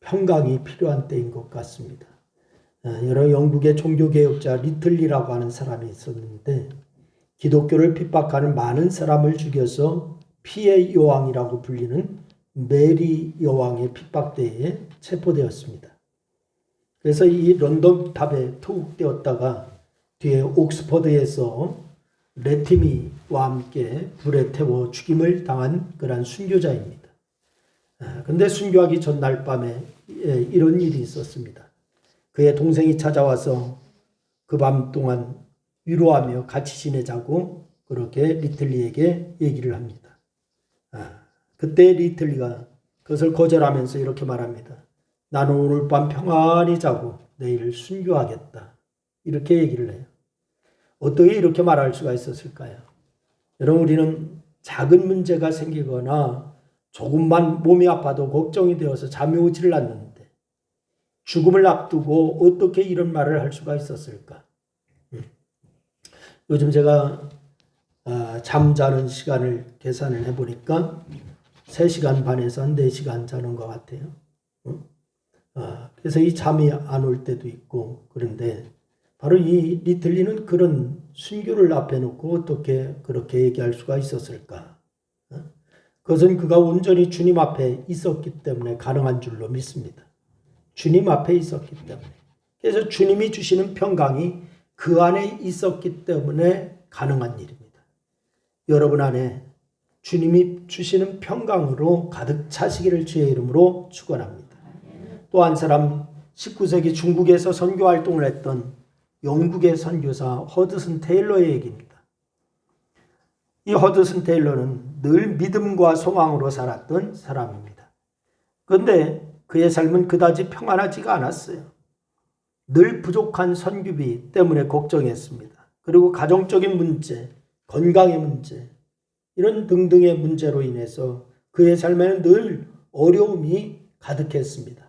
평강이 필요한 때인 것 같습니다. 여러 영국의 종교개혁자 리틀리라고 하는 사람이 있었는데 기독교를 핍박하는 많은 사람을 죽여서 피해 여왕이라고 불리는 메리 여왕의 핍박대에 체포되었습니다. 그래서 이 런던 탑에 투옥되었다가 뒤에 옥스퍼드에서 레티미와 함께 불에 태워 죽임을 당한 그런 순교자입니다. 그런데 순교하기 전날 밤에 이런 일이 있었습니다. 그의 동생이 찾아와서 그 밤 동안 위로하며 같이 지내자고 그렇게 리틀리에게 얘기를 합니다. 그때 리틀리가 그것을 거절하면서 이렇게 말합니다. 나는 오늘 밤 평안히 자고 내일 순교하겠다. 이렇게 얘기를 해요. 어떻게 이렇게 말할 수가 있었을까요? 여러분, 우리는 작은 문제가 생기거나 조금만 몸이 아파도 걱정이 되어서 잠이 오지를 않는데 죽음을 앞두고 어떻게 이런 말을 할 수가 있었을까? 요즘 제가 잠자는 시간을 계산을 해보니까 3시간 반에서 한 4시간 자는 것 같아요. 그래서 이 잠이 안 올 때도 있고 그런데 바로 이 리틀리는 그런 순교를 앞에 놓고 어떻게 그렇게 얘기할 수가 있었을까? 그것은 그가 온전히 주님 앞에 있었기 때문에 가능한 줄로 믿습니다. 주님 앞에 있었기 때문에. 그래서 주님이 주시는 평강이 그 안에 있었기 때문에 가능한 일입니다. 여러분 안에 주님이 주시는 평강으로 가득 차시기를 주의 이름으로 축원합니다. 또 한 사람 19세기 중국에서 선교 활동을 했던 영국의 선교사 허드슨 테일러의 얘기입니다. 이 허드슨 테일러는 늘 믿음과 소망으로 살았던 사람입니다. 그런데 그의 삶은 그다지 평안하지가 않았어요. 늘 부족한 선교비 때문에 걱정했습니다. 그리고 가정적인 문제, 건강의 문제, 이런 등등의 문제로 인해서 그의 삶에는 늘 어려움이 가득했습니다.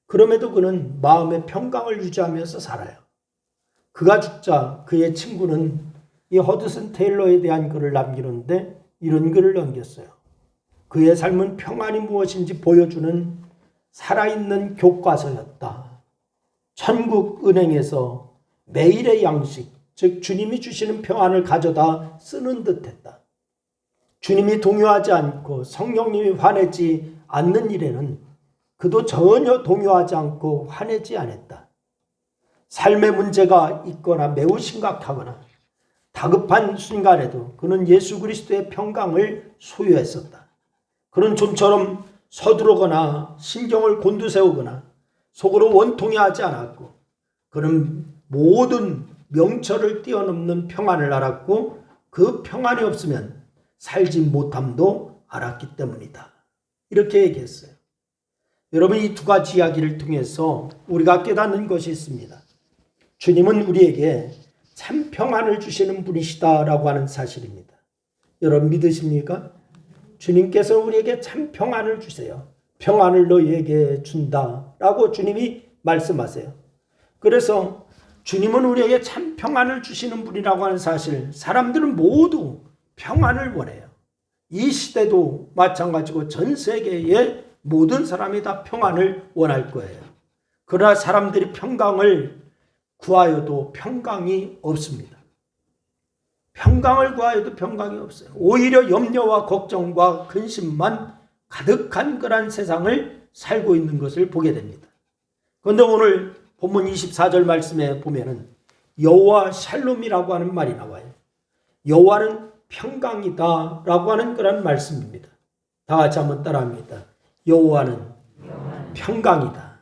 그럼에도 그는 마음의 평강을 유지하면서 살아요. 그가 죽자 그의 친구는 이 허드슨 테일러에 대한 글을 남기는데 이런 글을 남겼어요. 그의 삶은 평안이 무엇인지 보여주는 살아있는 교과서였다. 천국 은행에서 매일의 양식, 즉 주님이 주시는 평안을 가져다 쓰는 듯했다. 주님이 동요하지 않고 성령님이 화내지 않는 일에는 그도 전혀 동요하지 않고 화내지 않았다. 삶의 문제가 있거나 매우 심각하거나 다급한 순간에도 그는 예수 그리스도의 평강을 소유했었다. 그는 좀처럼 서두르거나 신경을 곤두세우거나 속으로 원통해하지 않았고 그는 모든 명철을 뛰어넘는 평안을 알았고 그 평안이 없으면 살지 못함도 알았기 때문이다. 이렇게 얘기했어요. 여러분, 이 두 가지 이야기를 통해서 우리가 깨닫는 것이 있습니다. 주님은 우리에게 참 평안을 주시는 분이시다라고 하는 사실입니다. 여러분 믿으십니까? 주님께서 우리에게 참 평안을 주세요. 평안을 너희에게 준다라고 주님이 말씀하세요. 그래서 주님은 우리에게 참 평안을 주시는 분이라고 하는 사실, 사람들은 모두 평안을 원해요. 이 시대도 마찬가지고 전 세계의 모든 사람이 다 평안을 원할 거예요. 그러나 사람들이 평강을 구하여도 평강이 없습니다. 평강을 구하여도 평강이 없어요. 오히려 염려와 걱정과 근심만 가득한 그런 세상을 살고 있는 것을 보게 됩니다. 그런데 오늘 본문 24절 말씀에 보면은 여호와 샬롬이라고 하는 말이 나와요. 여호와는 평강이다 라고 하는 그런 말씀입니다. 다 같이 한번 따라합니다. 여호와는 평강이다.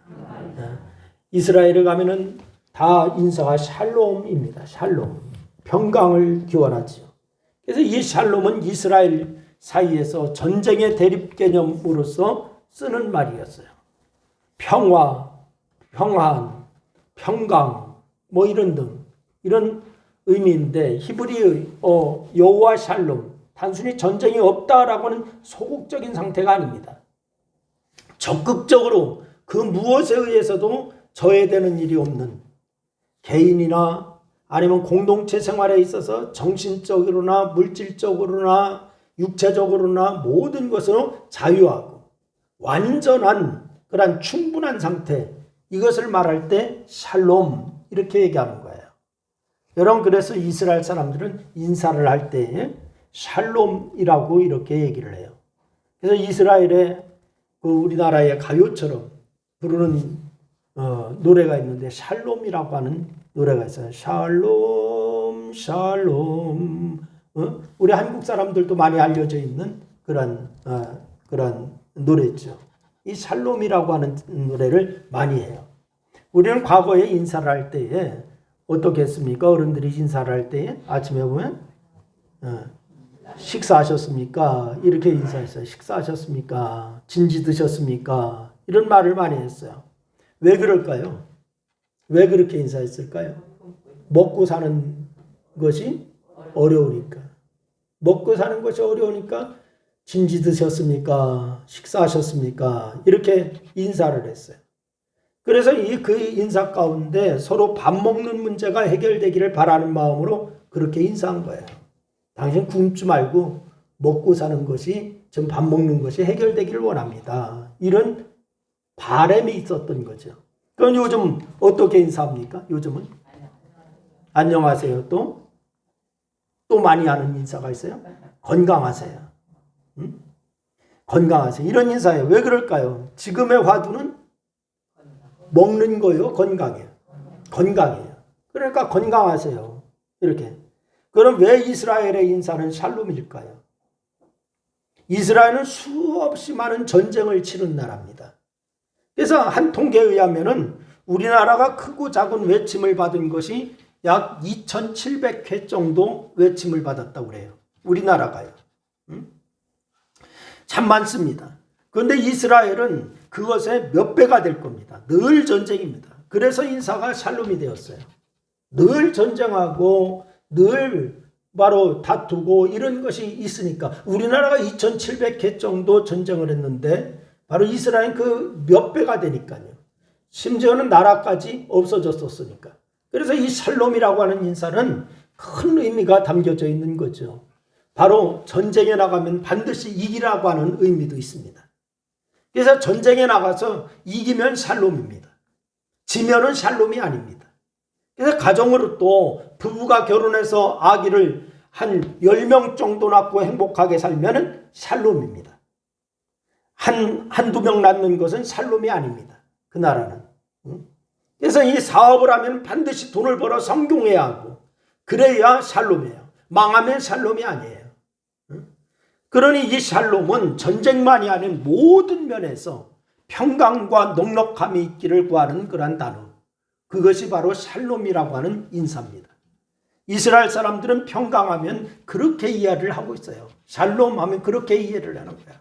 이스라엘에 가면은 다 인사가 샬롬입니다. 샬롬. 평강을 기원하지요. 그래서 이 샬롬은 이스라엘 사이에서 전쟁의 대립 개념으로서 쓰는 말이었어요. 평화, 평안, 평강, 뭐 이런 의미인데 히브리의 여호와 샬롬, 단순히 전쟁이 없다라고는 소극적인 상태가 아닙니다. 적극적으로 그 무엇에 의해서도 저해되는 일이 없는 개인이나 아니면 공동체 생활에 있어서 정신적으로나 물질적으로나 육체적으로나 모든 것으로 자유하고 완전한 그런 충분한 상태, 이것을 말할 때 샬롬 이렇게 얘기하는 거예요. 여러분, 그래서 이스라엘 사람들은 인사를 할 때 샬롬이라고 이렇게 얘기를 해요. 그래서 이스라엘의 그 우리나라의 가요처럼 부르는 노래가 있는데 샬롬이라고 하는 노래가 있어요. 샬롬 샬롬. 우리 한국 사람들도 많이 알려져 있는 그런 노래죠. 이 샬롬이라고 하는 노래를 많이 해요. 우리는 과거에 인사를 할 때에 어떻게 했습니까? 어른들이 인사를 할 때에 아침에 보면 식사하셨습니까? 이렇게 인사했어요. 식사하셨습니까? 진지 드셨습니까? 이런 말을 많이 했어요. 왜 그럴까요? 왜 그렇게 인사했을까요? 먹고 사는 것이 어려우니까. 먹고 사는 것이 어려우니까 진지 드셨습니까? 식사하셨습니까? 이렇게 인사를 했어요. 그래서 그 인사 가운데 서로 밥 먹는 문제가 해결되기를 바라는 마음으로 그렇게 인사한 거예요. 당신 굶지 말고 먹고 사는 것이, 좀 밥 먹는 것이 해결되기를 원합니다. 이런 바람이 있었던 거죠. 그럼 요즘 어떻게 인사합니까? 요즘은 안녕하세요. 또 많이 하는 인사가 있어요. 건강하세요. 건강하세요. 이런 인사예요. 왜 그럴까요? 지금의 화두는 먹는 거요, 건강이에요. 건강이에요. 그러니까 건강하세요. 이렇게. 그럼 왜 이스라엘의 인사는 샬롬일까요? 이스라엘은 수없이 많은 전쟁을 치른 나라입니다. 그래서 한 통계에 의하면은 우리나라가 크고 작은 외침을 받은 것이 약 2,700회 정도 외침을 받았다고 그래요. 우리나라가요. 참 많습니다. 그런데 이스라엘은 그것의 몇 배가 될 겁니다. 늘 전쟁입니다. 그래서 인사가 샬롬이 되었어요. 늘 전쟁하고 늘 바로 다투고 이런 것이 있으니까 우리나라가 2,700회 정도 전쟁을 했는데 바로 이스라엘은 그 몇 배가 되니까요. 심지어는 나라까지 없어졌었으니까. 그래서 이 샬롬이라고 하는 인사는 큰 의미가 담겨져 있는 거죠. 바로 전쟁에 나가면 반드시 이기라고 하는 의미도 있습니다. 그래서 전쟁에 나가서 이기면 샬롬입니다. 지면은 샬롬이 아닙니다. 그래서 가정으로 또 부부가 결혼해서 아기를 한 10명 정도 낳고 행복하게 살면 샬롬입니다. 한두 명 낳는 것은 샬롬이 아닙니다. 그 나라는. 그래서 이 사업을 하면 반드시 돈을 벌어 성공해야 하고 그래야 샬롬이에요. 망하면 샬롬이 아니에요. 그러니 이 샬롬은 전쟁만이 아닌 모든 면에서 평강과 넉넉함이 있기를 구하는 그러한 단어. 그것이 바로 샬롬이라고 하는 인사입니다. 이스라엘 사람들은 평강하면 그렇게 이해를 하고 있어요. 샬롬 하면 그렇게 이해를 하는 거야.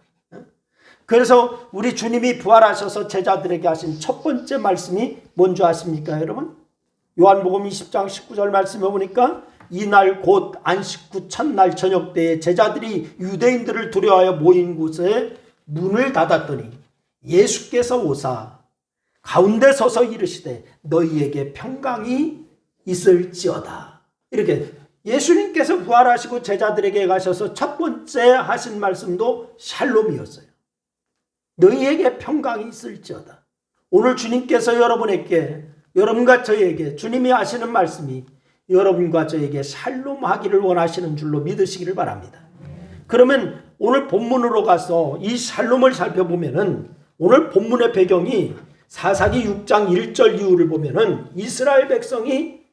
그래서 우리 주님이 부활하셔서 제자들에게 하신 첫 번째 말씀이 뭔지 아십니까, 여러분? 요한복음 20장 19절 말씀에 보니까 이날 곧 안식 후 첫날 저녁 때에 제자들이 유대인들을 두려워하여 모인 곳에 문을 닫았더니 예수께서 오사 가운데 서서 이르시되 너희에게 평강이 있을지어다. 이렇게 예수님께서 부활하시고 제자들에게 가셔서 첫 번째 하신 말씀도 샬롬이었어요. 너희에게 평강이 있을지어다. 오늘 주님께서 여러분과 저에게 주님이 하시는 말씀이 여러분과 저에게 샬롬하기를 원하시는 줄로 믿으시기를 바랍니다. 그러면 오늘 본문으로 가서 이 샬롬을 살펴보면은 오늘 본문의 배경이 사사기 6장 1절 이후를 보면은 이스라엘 백성이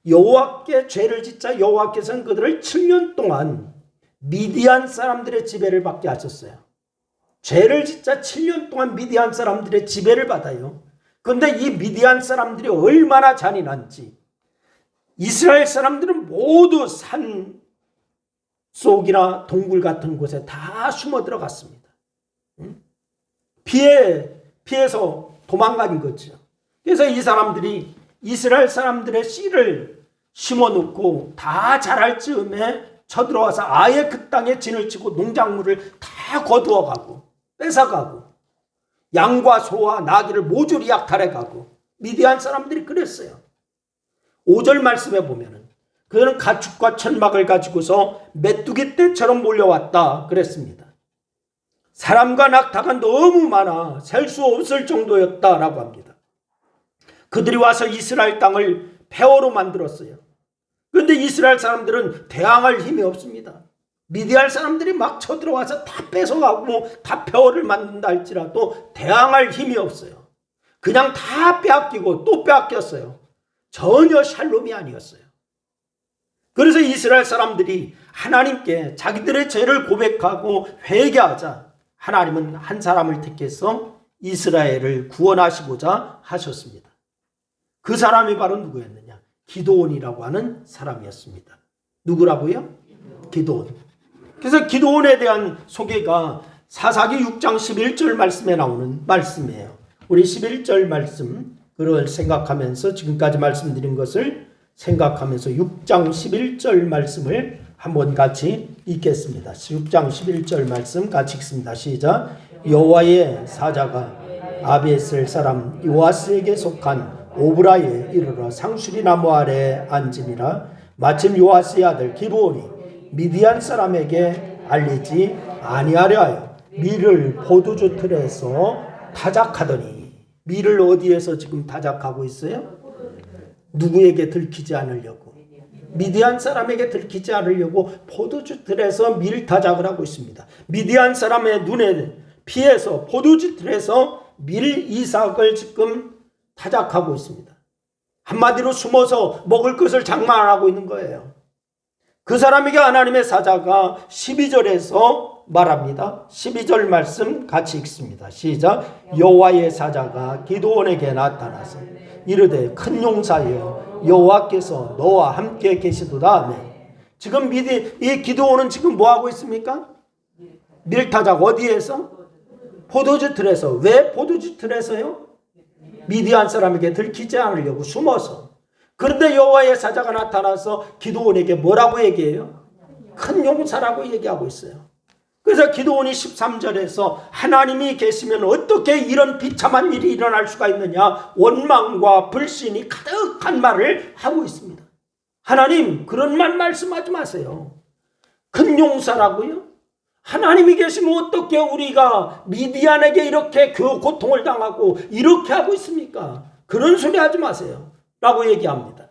여호와께 죄를 짓자 여호와께서는 그들을 7년 동안 미디안 사람들의 지배를 받게 하셨어요. 죄를 짓자 7년 동안 미디안 사람들의 지배를 받아요. 그런데 이 미디안 사람들이 얼마나 잔인한지 이스라엘 사람들은 모두 산 속이나 동굴 같은 곳에 다 숨어 들어갔습니다. 피해서 도망간 거죠. 그래서 이 사람들이 이스라엘 사람들의 씨를 심어놓고 다 자랄 즈음에 쳐들어와서 아예 그 땅에 진을 치고 농작물을 다 거두어가고 뺏어가고 양과 소와 나귀를 모조리 약탈해가고 미디안 사람들이 그랬어요. 5절 말씀에 보면은 그들은 가축과 천막을 가지고서 메뚜기 떼처럼 몰려왔다 그랬습니다. 사람과 낙타가 너무 많아 셀 수 없을 정도였다라고 합니다. 그들이 와서 이스라엘 땅을 폐허로 만들었어요. 그런데 이스라엘 사람들은 대항할 힘이 없습니다. 미디안 사람들이 막 쳐들어와서 다 뺏어가고 다 폐허를 만든다 할지라도 대항할 힘이 없어요. 그냥 다 빼앗기고 또 빼앗겼어요. 전혀 샬롬이 아니었어요. 그래서 이스라엘 사람들이 하나님께 자기들의 죄를 고백하고 회개하자 하나님은 한 사람을 택해서 이스라엘을 구원하시고자 하셨습니다. 그 사람이 바로 누구였느냐? 기드온이라고 하는 사람이었습니다. 누구라고요? 기드온. 그래서 기드온에 대한 소개가 사사기 6장 11절 말씀에 나오는 말씀이에요. 우리 11절 말씀 그걸 생각하면서 지금까지 말씀드린 것을 생각하면서 6장 11절 말씀을 한번 같이 읽겠습니다. 6장 11절 말씀 같이 읽습니다. 시작. 여호와의 사자가 아비에셀 사람 요아스에게 속한 오브라에 이르러 상수리 나무 아래 앉으니라. 마침 요아스의 아들 기브온이 미디안 사람에게 알리지 아니하려 하여 밀을 포도주 틀에서 타작하더니. 밀을 어디에서 지금 타작하고 있어요? 누구에게 들키지 않으려고, 미디안 사람에게 들키지 않으려고 포도주 틀에서 밀 타작을 하고 있습니다. 미디안 사람의 눈에 피해서 포도주 틀에서 밀 이삭을 지금 타작하고 있습니다. 한마디로 숨어서 먹을 것을 장만하고 있는 거예요. 그 사람에게 하나님의 사자가 12절에서 말합니다. 12절 말씀 같이 읽습니다. 시작. 여호와의 사자가 기드온에게 나타나서 이르되 큰 용사여 여호와께서 너와 함께 계시도다 하며. 지금 이 기드온은 지금 뭐하고 있습니까? 밀타작 어디에서? 포도주 틀에서. 왜 포도주 틀에서요? 미디안 사람에게 들키지 않으려고 숨어서. 그런데 여호와의 사자가 나타나서 기드온에게 뭐라고 얘기해요? 큰 용사라고 얘기하고 있어요. 그래서 기드온이 13절에서 하나님이 계시면 어떻게 이런 비참한 일이 일어날 수가 있느냐, 원망과 불신이 가득한 말을 하고 있습니다. 하나님 그런 말 말씀하지 마세요. 큰 용사라고요? 하나님이 계시면 어떻게 우리가 미디안에게 이렇게 그 고통을 당하고 이렇게 하고 있습니까? 그런 소리 하지 마세요 라고 얘기합니다.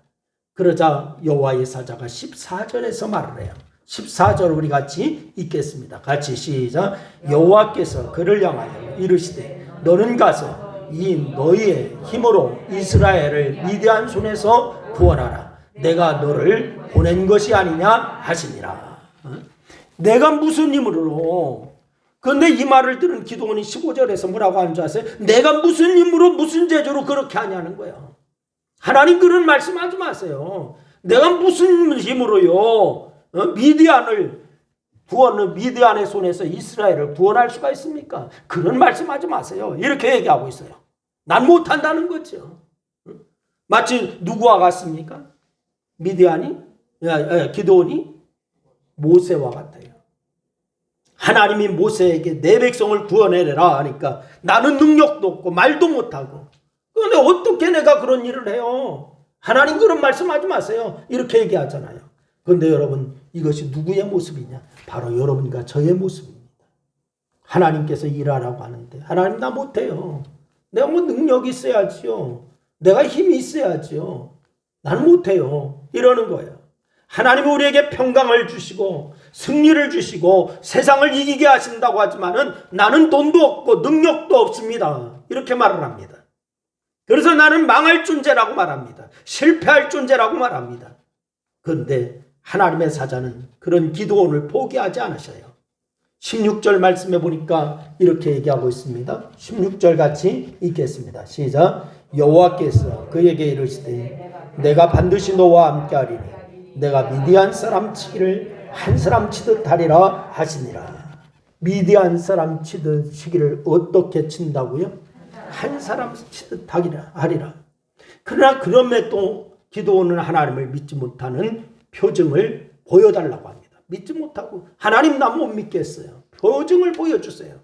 그러자 여호와의 사자가 14절에서 말을 해요. 14절 우리 같이 읽겠습니다. 같이 시작. 여호와께서 그를 향하여 이르시되 너는 가서 이 너희의 힘으로 이스라엘을 미디안 손에서 구원하라. 내가 너를 보낸 것이 아니냐 하시니라. 내가 무슨 힘으로? 그런데 이 말을 들은 기드온이 15절에서 뭐라고 하는 줄 아세요? 내가 무슨 힘으로 무슨 재주로 그렇게 하냐는 거예요. 하나님 그런 말씀하지 마세요. 내가 무슨 힘으로요 미디안의 손에서 이스라엘을 구원할 수가 있습니까? 그런 말씀하지 마세요. 이렇게 얘기하고 있어요. 난 못한다는 거죠. 마치 누구와 같습니까? 기드온이 모세와 같아요. 하나님이 모세에게 내 백성을 구원해내라 하니까 나는 능력도 없고 말도 못하고, 그런데 어떻게 내가 그런 일을 해요? 하나님 그런 말씀하지 마세요. 이렇게 얘기하잖아요. 그런데 여러분 이것이 누구의 모습이냐? 바로 여러분과 저의 모습입니다. 하나님께서 일하라고 하는데 하나님 나 못해요. 내가 뭐 능력이 있어야지요. 내가 힘이 있어야지요. 난 못해요. 이러는 거예요. 하나님은 우리에게 평강을 주시고 승리를 주시고 세상을 이기게 하신다고 하지만은 나는 돈도 없고 능력도 없습니다. 이렇게 말을 합니다. 그래서 나는 망할 존재라고 말합니다. 실패할 존재라고 말합니다. 그런데 하나님의 사자는 그런 기드온을 포기하지 않으셔요. 16절 말씀에 보니까 이렇게 얘기하고 있습니다. 16절 같이 읽겠습니다. 시작. 여호와께서 그에게 이르시되 내가 반드시 너와 함께하리니 내가 미디안 사람 치기를 한 사람 치듯 하리라 하시니라. 미디안 사람 치기를 어떻게 친다고요? 한 사람 치듯 하리라. 그러나 그럼에도 기드온은 하나님을 믿지 못하는 표정을 보여달라고 합니다. 믿지 못하고 하나님 나 못 믿겠어요. 표정을 보여주세요.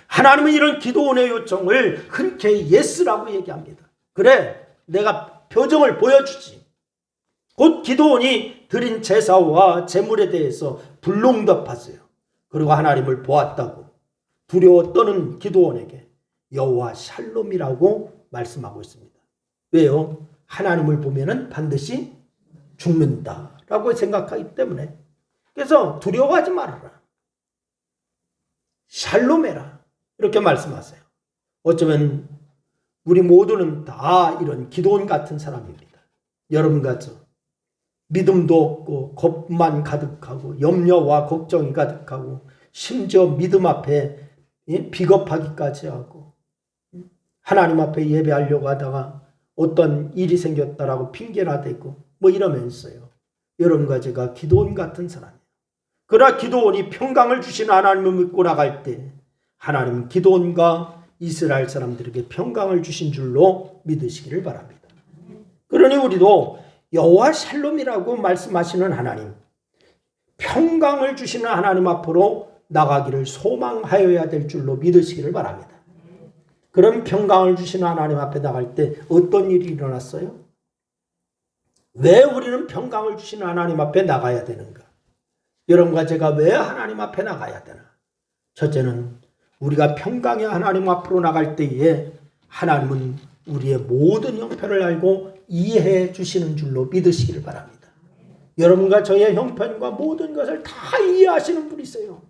하나님은 이런 기드온의 요청을 흔쾌히 예스라고 얘기합니다. 그래 내가 표정을 보여주지. 곧 기드온이 드린 제사와 제물에 대해서 불응답하세요. 그리고 하나님을 보았다고 두려워 떠는 기드온에게 여호와 샬롬이라고 말씀하고 있습니다. 왜요? 하나님을 보면은 반드시 죽는다라고 생각하기 때문에. 그래서 두려워하지 말아라. 샬롬해라. 이렇게 말씀하세요. 어쩌면 우리 모두는 다 이런 기드온 같은 사람입니다. 여러분같이 믿음도 없고 겁만 가득하고 염려와 걱정이 가득하고 심지어 믿음 앞에 비겁하기까지 하고 하나님 앞에 예배하려고 하다가 어떤 일이 생겼다라고 핑계나 대고 뭐 이러면서요. 여러분과 제가 기드온 같은 사람이에요. 그러나 기드온이 평강을 주시는 하나님을 믿고 나갈 때 하나님은 기드온과 이스라엘 사람들에게 평강을 주신 줄로 믿으시기를 바랍니다. 그러니 우리도 여호와 샬롬이라고 말씀하시는 하나님, 평강을 주시는 하나님 앞으로 나가기를 소망하여야 될 줄로 믿으시기를 바랍니다. 그런 평강을 주시는 하나님 앞에 나갈 때 어떤 일이 일어났어요? 왜 우리는 평강을 주시는 하나님 앞에 나가야 되는가? 여러분과 제가 왜 하나님 앞에 나가야 되나? 첫째는 우리가 평강의 하나님 앞으로 나갈 때에 하나님은 우리의 모든 형편을 알고 이해해 주시는 줄로 믿으시기를 바랍니다. 여러분과 저의 형편과 모든 것을 다 이해하시는 분이세요.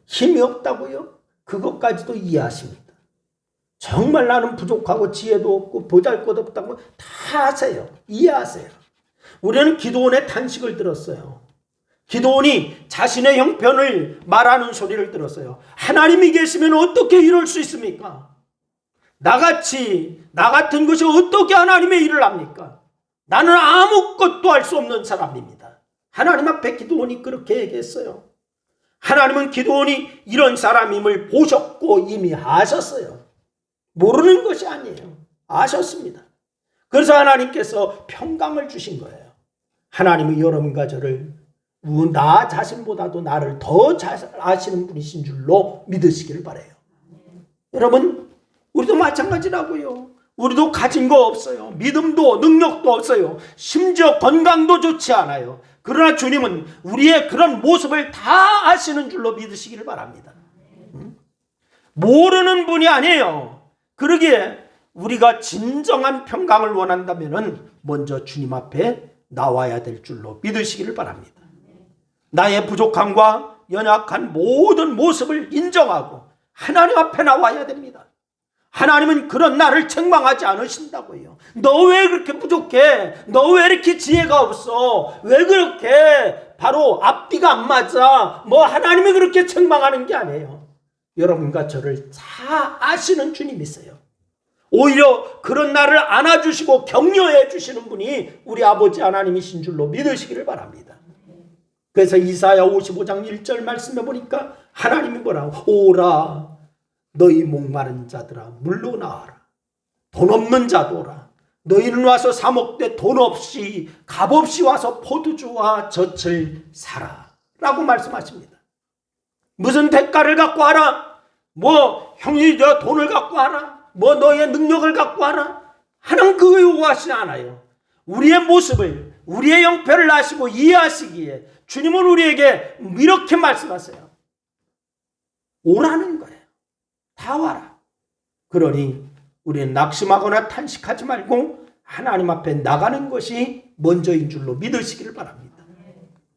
힘이 없다고요? 그것까지도 이해하십니다. 정말 나는 부족하고 지혜도 없고 보잘것없다고 다 아세요. 이해하세요. 우리는 기드온의 탄식을 들었어요. 기드온이 자신의 형편을 말하는 소리를 들었어요. 하나님이 계시면 어떻게 이럴 수 있습니까? 나 같은 것이 어떻게 하나님의 일을 합니까? 나는 아무것도 할 수 없는 사람입니다. 하나님 앞에 기드온이 그렇게 얘기했어요. 하나님은 기드온이 이런 사람임을 보셨고 이미 아셨어요. 모르는 것이 아니에요. 아셨습니다. 그래서 하나님께서 평강을 주신 거예요. 하나님이 여러분과 저를 나 자신보다도 나를 더 잘 아시는 분이신 줄로 믿으시기를 바라요. 여러분, 우리도 마찬가지라고요. 우리도 가진 거 없어요. 믿음도 능력도 없어요. 심지어 건강도 좋지 않아요. 그러나 주님은 우리의 그런 모습을 다 아시는 줄로 믿으시기를 바랍니다. 모르는 분이 아니에요. 그러기에 우리가 진정한 평강을 원한다면 먼저 주님 앞에 나와야 될 줄로 믿으시기를 바랍니다. 나의 부족함과 연약한 모든 모습을 인정하고 하나님 앞에 나와야 됩니다. 하나님은 그런 나를 책망하지 않으신다고요. 너 왜 그렇게 부족해? 너 왜 이렇게 지혜가 없어? 왜 그렇게 바로 앞뒤가 안 맞아? 뭐 하나님이 그렇게 책망하는 게 아니에요. 여러분과 저를 다 아시는 주님이세요. 오히려 그런 나를 안아주시고 격려해 주시는 분이 우리 아버지 하나님이신 줄로 믿으시기를 바랍니다. 그래서 이사야 55장 1절 말씀해 보니까 하나님이 뭐라고? 오라 너희 목마른 자들아 물로 나와라. 돈 없는 자도라. 너희는 와서 사 먹되 돈 없이 값없이 와서 포도주와 젖을 사라 라고 말씀하십니다. 무슨 대가를 갖고 하라? 뭐 형이 저 돈을 갖고 하라? 뭐 너의 능력을 갖고 하라? 하나님 그거 요구하시지 않아요. 우리의 모습을 우리의 형편을 아시고 이해하시기에 주님은 우리에게 이렇게 말씀하세요. 오라는 거예요. 다 와라. 그러니 우리는 낙심하거나 탄식하지 말고 하나님 앞에 나가는 것이 먼저인 줄로 믿으시기를 바랍니다.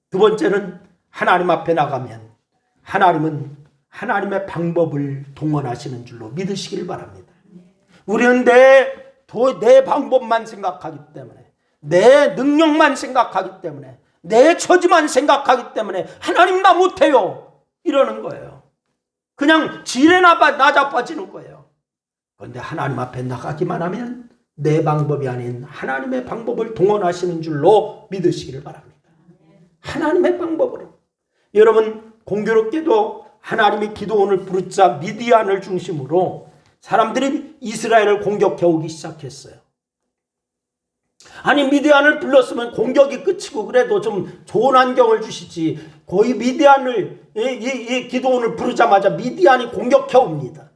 두 번째는 하나님 앞에 나가면 하나님은 하나님의 방법을 동원하시는 줄로 믿으시기를 바랍니다. 우리는 내 방법만 생각하기 때문에 내 능력만 생각하기 때문에 내 처지만 생각하기 때문에 하나님 나 못해요 이러는 거예요. 그냥 지레나 나자빠지는 거예요. 그런데 하나님 앞에 나가기만 하면 내 방법이 아닌 하나님의 방법을 동원하시는 줄로 믿으시기를 바랍니다. 하나님의 방법으로. 여러분 공교롭게도 하나님이 기드온을 부르자 미디안을 중심으로 사람들이 이스라엘을 공격해 오기 시작했어요. 아니 미디안을 불렀으면 공격이 끝이고 그래도 좀 좋은 환경을 주시지. 거의 미디안을 이 기드온을 부르자마자 미디안이 공격해 옵니다.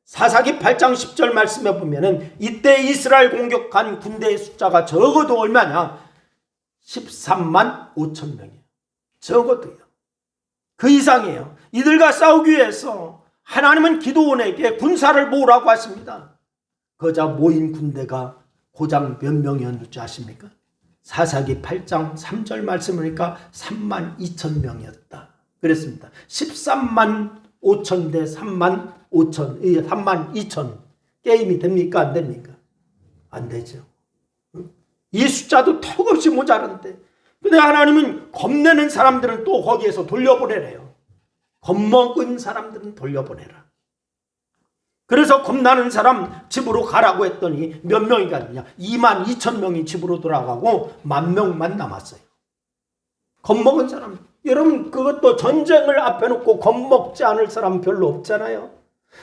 사사기 8장 10절 말씀해 보면은 이때 이스라엘 공격한 군대의 숫자가 적어도 얼마냐? 13만 5천 명이에요. 적어도요. 그 이상이에요. 이들과 싸우기 위해서 하나님은 기드온에게 군사를 모으라고 하십니다. 그자 모인 군대가 고작 몇 명이었는지 아십니까? 사사기 8장 3절 말씀을 보니까 3만 2천 명이었다. 그랬습니다. 13만 5천 대 3만 5천, 3만 2천. 게임이 됩니까? 안 됩니까? 안 되죠. 이 숫자도 턱없이 모자란데. 근데 하나님은 겁내는 사람들은 또 거기에서 돌려보내래요. 겁먹은 사람들은 돌려보내라. 그래서 겁나는 사람 집으로 가라고 했더니 몇 명이 갔느냐? 2만 2천 명이 집으로 돌아가고 1,000명만 남았어요. 겁먹은 사람. 여러분, 그것도 전쟁을 앞에 놓고 겁먹지 않을 사람 별로 없잖아요.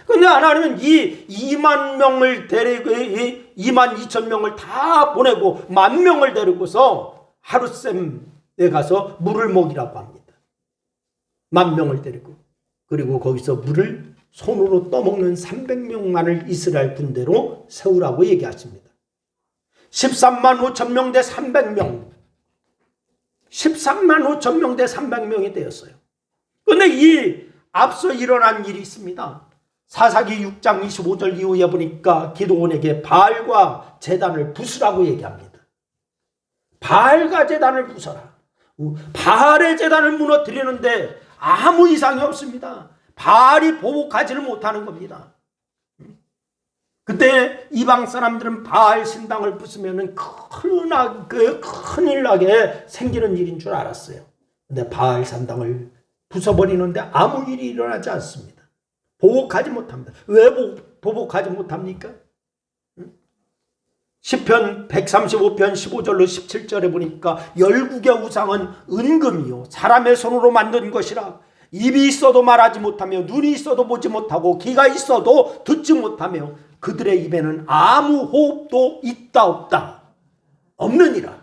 근데 하나님은 이 2만 명을 데리고 2만 2천 명을 다 보내고 10,000명을 데리고서 하룻샘에 가서 물을 먹이라고 합니다. 10,000명을 데리고. 그리고 거기서 물을 손으로 떠먹는 300명만을 이스라엘 군대로 세우라고 얘기하십니다. 13만 5천 명 대 300명. 13만 5천 명 대 300명이 되었어요. 그런데 이 앞서 일어난 일이 있습니다. 사사기 6장 25절 이후에 보니까 기드온에게 바알과 제단을 부수라고 얘기합니다. 바알과 제단을 부숴라. 바알의 제단을 무너뜨리는데 아무 이상이 없습니다. 바알이 보복하지를 못하는 겁니다. 그때 이방 사람들은 바알 신당을 부수면 큰일 나게 생기는 일인 줄 알았어요. 근데 바알 신당을 부숴버리는데 아무 일이 일어나지 않습니다. 보복하지 못합니다. 왜 보복하지 못합니까? 시편 135편 15절로 17절에 보니까 열국의 우상은 은금이요 사람의 손으로 만든 것이라. 입이 있어도 말하지 못하며 눈이 있어도 보지 못하고 귀가 있어도 듣지 못하며 그들의 입에는 아무 호흡도 있다 없다 없느니라.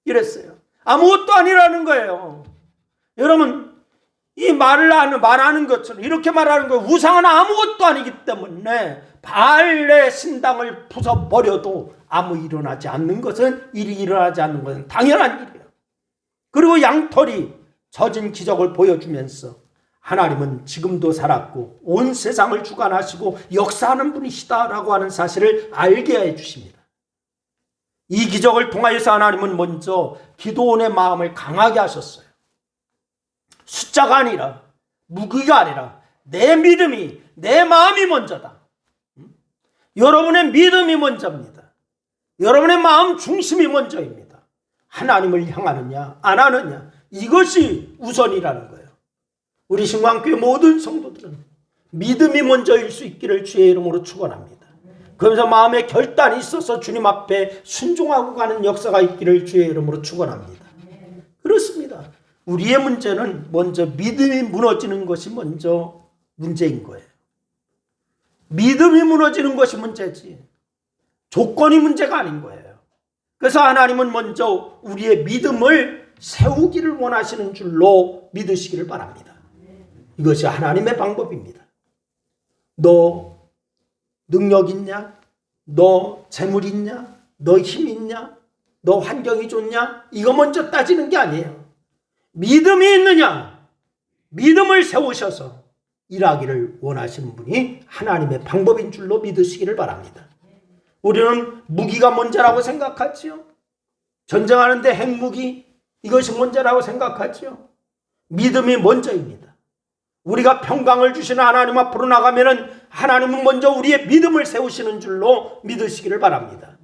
이랬어요. 아무것도 아니라는 거예요. 여러분, 이 말하는 것처럼 이렇게 말하는 거예요. 우상은 아무것도 아니기 때문에 바알의 신당을 부숴버려도 일이 일어나지 않는 것은 당연한 일이에요. 그리고 양털이 젖은 기적을 보여주면서 하나님은 지금도 살았고 온 세상을 주관하시고 역사하는 분이시다라고 하는 사실을 알게 해주십니다. 이 기적을 통하여서 하나님은 먼저 기드온의 마음을 강하게 하셨어요. 숫자가 아니라, 무기가 아니라 내 믿음이, 내 마음이 먼저다. 여러분의 믿음이 먼저입니다. 여러분의 마음 중심이 먼저입니다. 하나님을 향하느냐 안 하느냐, 이것이 우선이라는 거예요. 우리 신광교회 모든 성도들은 믿음이 먼저일 수 있기를 주의 이름으로 축원합니다. 그러면서 마음에 결단이 있어서 주님 앞에 순종하고 가는 역사가 있기를 주의 이름으로 축원합니다. 그렇습니다. 우리의 문제는 먼저 믿음이 무너지는 것이 먼저 문제인 거예요. 믿음이 무너지는 것이 문제지 조건이 문제가 아닌 거예요. 그래서 하나님은 먼저 우리의 믿음을 세우기를 원하시는 줄로 믿으시기를 바랍니다. 이것이 하나님의 방법입니다. 너 능력 있냐? 너 재물 있냐? 너 힘 있냐? 너 환경이 좋냐? 이거 먼저 따지는 게 아니에요. 믿음이 있느냐? 믿음을 세우셔서 일하기를 원하시는 분이 하나님의 방법인 줄로 믿으시기를 바랍니다. 우리는 무기가 문제라고 생각하지요. 전쟁하는데 핵무기, 이것이 문제라고 생각하지요. 믿음이 먼저입니다. 우리가 평강을 주시는 하나님 앞으로 나가면은 하나님은 먼저 우리의 믿음을 세우시는 줄로 믿으시기를 바랍니다.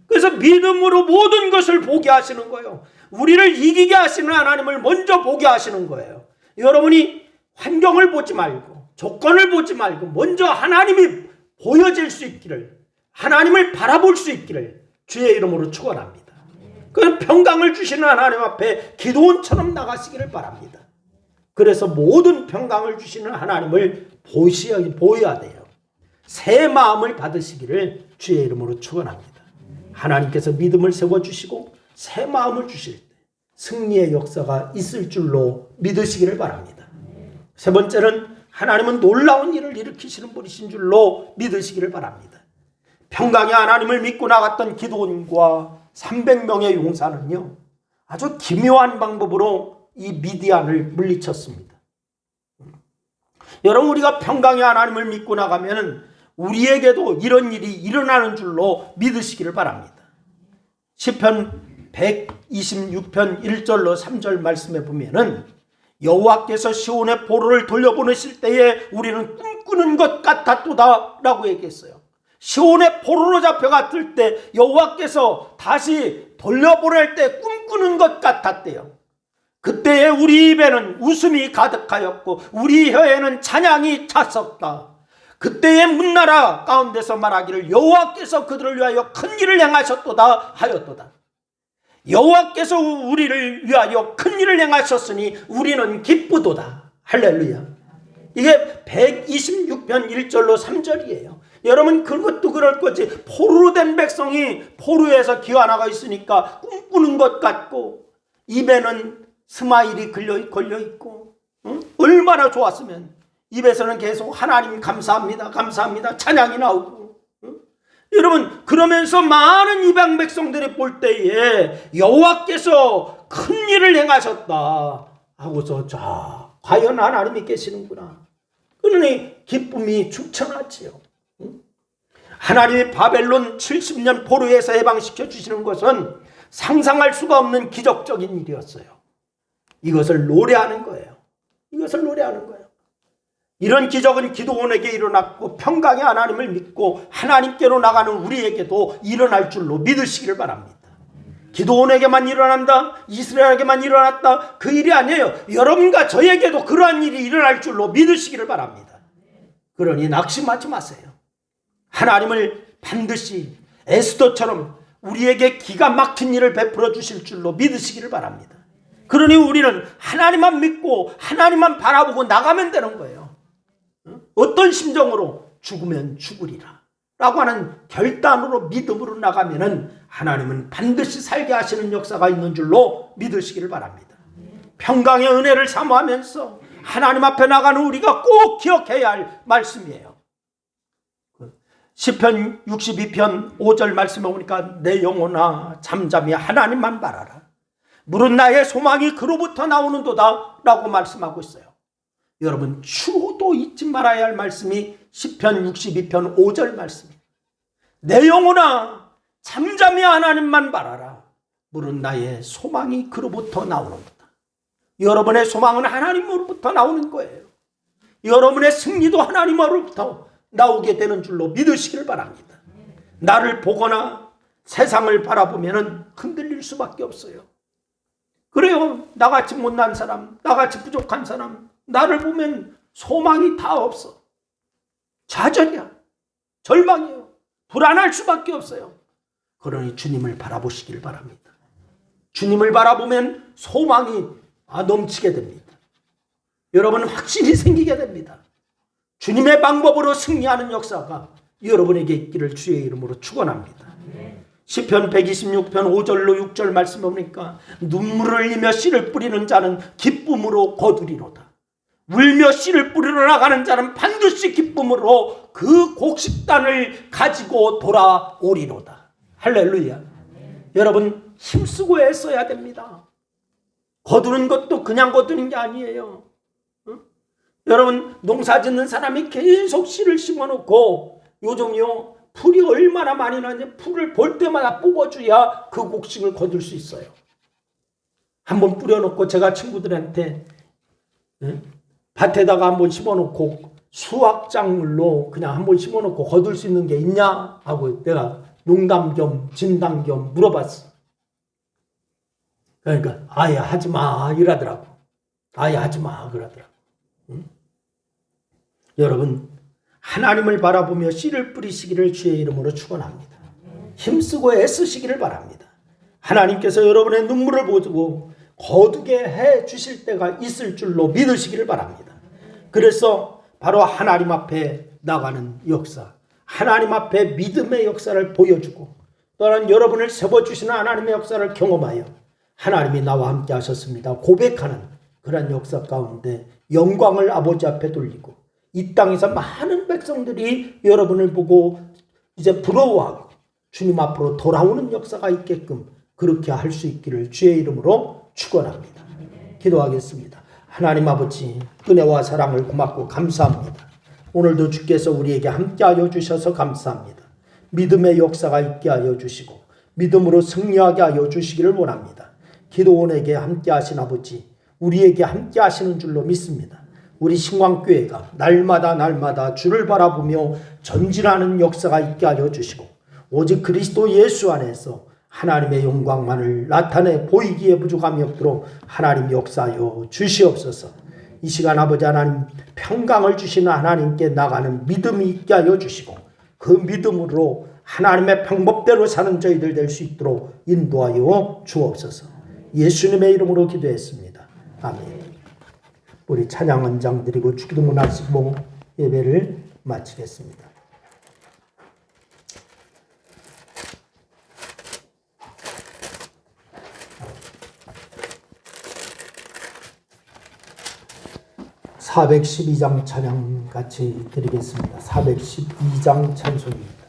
그래서 믿음으로 모든 것을 보게 하시는 거예요. 우리를 이기게 하시는 하나님을 먼저 보게 하시는 거예요. 여러분이 환경을 보지 말고 조건을 보지 말고 먼저 하나님이 보여질 수 있기를, 하나님을 바라볼 수 있기를 주의 이름으로 축원합니다. 그 평강을 주시는 하나님 앞에 기드온처럼 나가시기를 바랍니다. 그래서 모든 평강을 주시는 하나님을 보여야 돼요. 새 마음을 받으시기를 주의 이름으로 축원합니다. 하나님께서 믿음을 세워주시고 새 마음을 주실 때 승리의 역사가 있을 줄로 믿으시기를 바랍니다. 세 번째는 하나님은 놀라운 일을 일으키시는 분이신 줄로 믿으시기를 바랍니다. 평강의 하나님을 믿고 나갔던 기드온과 300명의 용사는요, 아주 기묘한 방법으로 이 미디안을 물리쳤습니다. 여러분, 우리가 평강의 하나님을 믿고 나가면 우리에게도 이런 일이 일어나는 줄로 믿으시기를 바랍니다. 시편 126편 1절로 3절 말씀에 보면은 여호와께서 시온의 포로를 돌려보내실 때에 우리는 꿈꾸는 것 같았도다 라고 얘기했어요. 시온의 포로로 잡혀갔을 때 여호와께서 다시 돌려보낼 때 꿈꾸는 것 같았대요. 그때에 우리 입에는 웃음이 가득하였고 우리 혀에는 찬양이 찼었다. 그때의 문나라 가운데서 말하기를 여호와께서 그들을 위하여 큰 일을 행하셨도다 하였도다. 여호와께서 우리를 위하여 큰 일을 행하셨으니 우리는 기쁘도다. 할렐루야. 이게 126편 1절로 3절이에요. 여러분, 그것도 그럴 거지. 포로로 된 백성이 포로에서 기와나가 있으니까 꿈꾸는 것 같고 입에는 스마일이 걸려있고 얼마나 좋았으면 입에서는 계속 하나님 감사합니다 감사합니다 찬양이 나오고 여러분, 그러면서 많은 이방 백성들이 볼 때에 여호와께서 큰 일을 행하셨다 하고서 자, 과연 하나님이 계시는구나. 그러니 기쁨이 충천하지요. 하나님이 바벨론 70년 포로에서 해방시켜 주시는 것은 상상할 수가 없는 기적적인 일이었어요. 이것을 노래하는 거예요. 이것을 노래하는 거예요. 이런 기적은 기드온에게 일어났고 평강의 하나님을 믿고 하나님께로 나가는 우리에게도 일어날 줄로 믿으시기를 바랍니다. 기드온에게만 일어난다, 이스라엘에게만 일어났다, 그 일이 아니에요. 여러분과 저에게도 그러한 일이 일어날 줄로 믿으시기를 바랍니다. 그러니 낙심하지 마세요. 하나님을 반드시 에스더처럼 우리에게 기가 막힌 일을 베풀어 주실 줄로 믿으시기를 바랍니다. 그러니 우리는 하나님만 믿고 하나님만 바라보고 나가면 되는 거예요. 어떤 심정으로? 죽으면 죽으리라 라고 하는 결단으로 믿음으로 나가면은 하나님은 반드시 살게 하시는 역사가 있는 줄로 믿으시기를 바랍니다. 평강의 은혜를 사모하면서 하나님 앞에 나가는 우리가 꼭 기억해야 할 말씀이에요. 시편 62편 5절 말씀에 보니까 내 영혼아 잠잠히 하나님만 바라라. 물은 나의 소망이 그로부터 나오는도다 라고 말씀하고 있어요. 여러분, 추호도 잊지 말아야 할 말씀이 시편 62편 5절 말씀입니다. 내 영혼아 잠잠히 하나님만 바라라. 물은 나의 소망이 그로부터 나오는도다. 여러분의 소망은 하나님으로부터 나오는 거예요. 여러분의 승리도 하나님으로부터 나오게 되는 줄로 믿으시길 바랍니다. 나를 보거나 세상을 바라보면 흔들릴 수밖에 없어요. 그래요. 나같이 못난 사람, 나같이 부족한 사람, 나를 보면 소망이 다 없어. 좌절이야. 절망이에요. 불안할 수밖에 없어요. 그러니 주님을 바라보시길 바랍니다. 주님을 바라보면 소망이 넘치게 됩니다. 여러분, 확신이 생기게 됩니다. 주님의 방법으로 승리하는 역사가 여러분에게 있기를 주의 이름으로 축원합니다. 시편 126편 5절로 6절 말씀해 보니까 눈물을 흘리며 씨를 뿌리는 자는 기쁨으로 거두리로다. 울며 씨를 뿌리러 나가는 자는 반드시 기쁨으로 그 곡식단을 가지고 돌아오리로다. 할렐루야. 여러분, 힘쓰고 애써야 됩니다. 거두는 것도 그냥 거두는 게 아니에요. 여러분, 농사 짓는 사람이 계속 씨를 심어놓고 요즘요 풀이 얼마나 많이 나는지 풀을 볼 때마다 뽑아줘야 그 곡식을 거둘 수 있어요. 한번 뿌려놓고 제가 친구들한테 밭에다가 한번 심어놓고 수확작물로 그냥 한번 심어놓고 거둘 수 있는 게 있냐 하고 내가 농담 겸 진담 겸 물어봤어. 그러니까 아예 하지마 이러더라고. 아예 하지마 그러더라고. 여러분, 하나님을 바라보며 씨를 뿌리시기를 주의 이름으로 축원합니다. 힘쓰고 애쓰시기를 바랍니다. 하나님께서 여러분의 눈물을 보고 거두게 해 주실 때가 있을 줄로 믿으시기를 바랍니다. 그래서 바로 하나님 앞에 나가는 역사, 하나님 앞에 믿음의 역사를 보여주고 또한 여러분을 세워주시는 하나님의 역사를 경험하여 하나님이 나와 함께 하셨습니다 고백하는 그런 역사 가운데 영광을 아버지 앞에 돌리고 이 땅에서 많은 백성들이 여러분을 보고 이제 부러워하고 주님 앞으로 돌아오는 역사가 있게끔 그렇게 할 수 있기를 주의 이름으로 축원합니다. 기도하겠습니다. 하나님 아버지, 은혜와 사랑을 고맙고 감사합니다. 오늘도 주께서 우리에게 함께하여 주셔서 감사합니다. 믿음의 역사가 있게 하여 주시고 믿음으로 승리하게 하여 주시기를 원합니다. 기도원에게 함께하신 아버지, 우리에게 함께하시는 줄로 믿습니다. 우리 신광교회가 날마다 주를 바라보며 전진하는 역사가 있게 하여 주시고 오직 그리스도 예수 안에서 하나님의 영광만을 나타내 보이기에 부족함이 없도록 하나님 역사하여 주시옵소서. 이 시간 아버지 하나님, 평강을 주시는 하나님께 나가는 믿음이 있게 하여 주시고 그 믿음으로 하나님의 방법대로 사는 저희들 될 수 있도록 인도하여 주옵소서. 예수님의 이름으로 기도했습니다. 아멘. 우리 찬양 원장 드리고 주기도문 하시고 예배를 마치겠습니다. (412장) 찬양 같이 드리겠습니다. 412장 찬송입니다.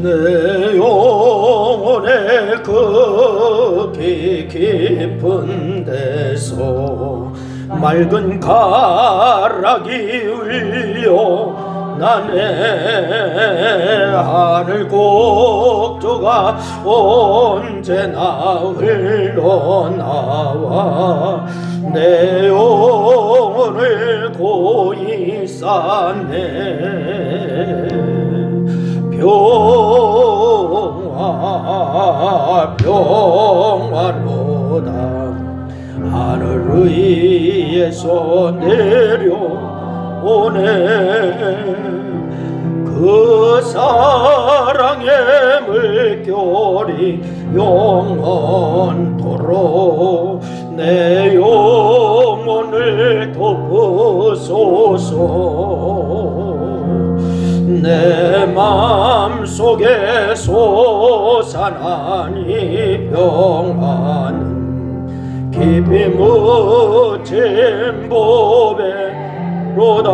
내 영혼의 그 깊은 데서 맑은 가락이 울려 나의 하늘 곡조가 언제나 흘러나와 내 영혼을 고이 싸네. 평화로다 하늘 위에서 내려오네. 그 사랑의 물결이 영원토록 내 영혼을 덮으소서. 내 마음속에 솟아난 이 평화는 깊이 묻힌 보배로다.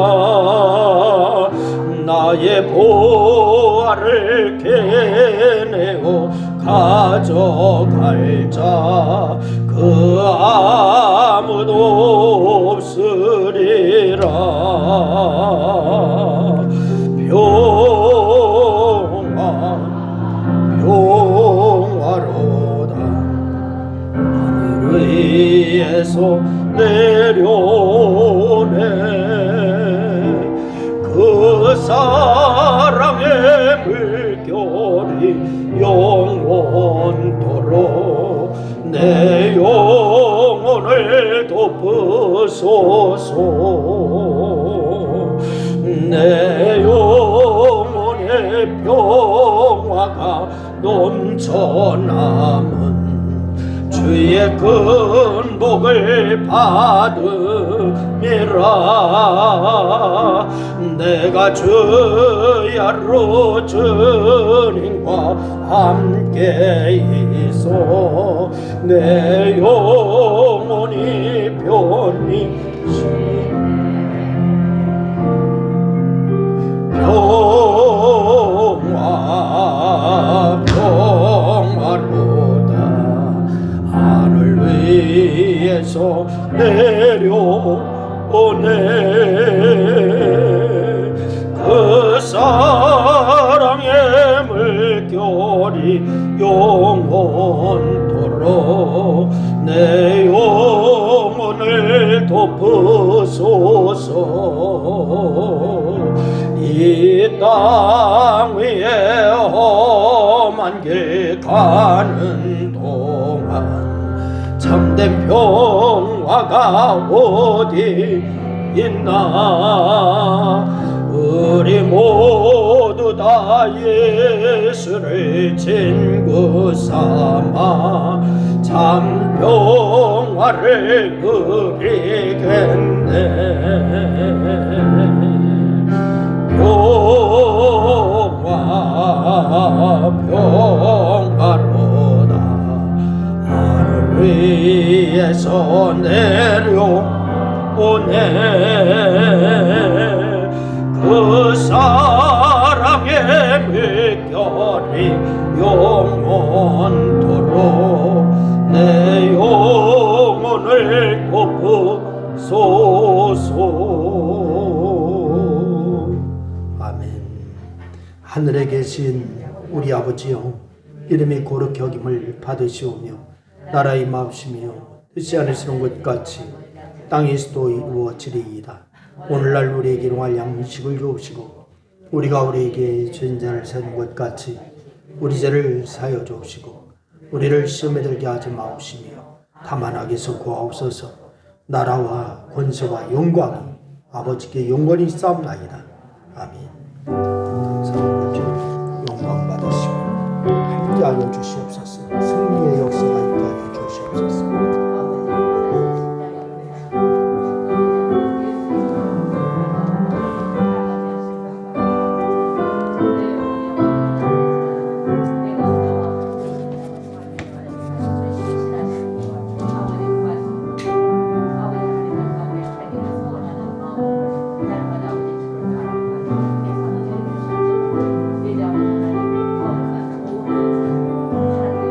나의 보화를 캐내어 가져갈 자 그 아무도 없으리라. 평화로다 하늘 위에서 내려오네. 그 사랑의 물결이 영원토록 내 영혼을 덮으소서. 내 영혼의 평화가 넘쳐남은 주의 큰 복을 받음이라. 내가 주야로 주님과 함께 있어 내 영혼이 편히 평화로다 하늘 위에서 내려오네. 그 사랑의 물결이 영원토록 내 영혼을 덮으소서. 이 땅 위에 험한 길 가는 동안 참된 평화가 어디 있나. 우리 모두 다 예수를 친구 삼아 참 평화를 누리겠네. 평화로다. 하늘 위에서 내려오네. 그 사랑의 물결이 영원토록 내 영혼을 덮으소서. 아멘. 하늘에 계신 우리 아버지여, 이름이 거룩히 여김을 받으시오며 나라의 마옵시며 뜻이 하늘에서는 것 같이 땅에서도 이루어지리이다. 오늘날 우리에게 일용할 양식을 주옵시고 우리가 우리에게 죄인자를 사는 것 같이 우리 죄를 사여 주옵시고 우리를 시험에 들게 하지 마옵시며 다만 악에서 구하옵소서. 나라와 권세와 영광이 아버지께 영원히 싸움나이다. 아멘.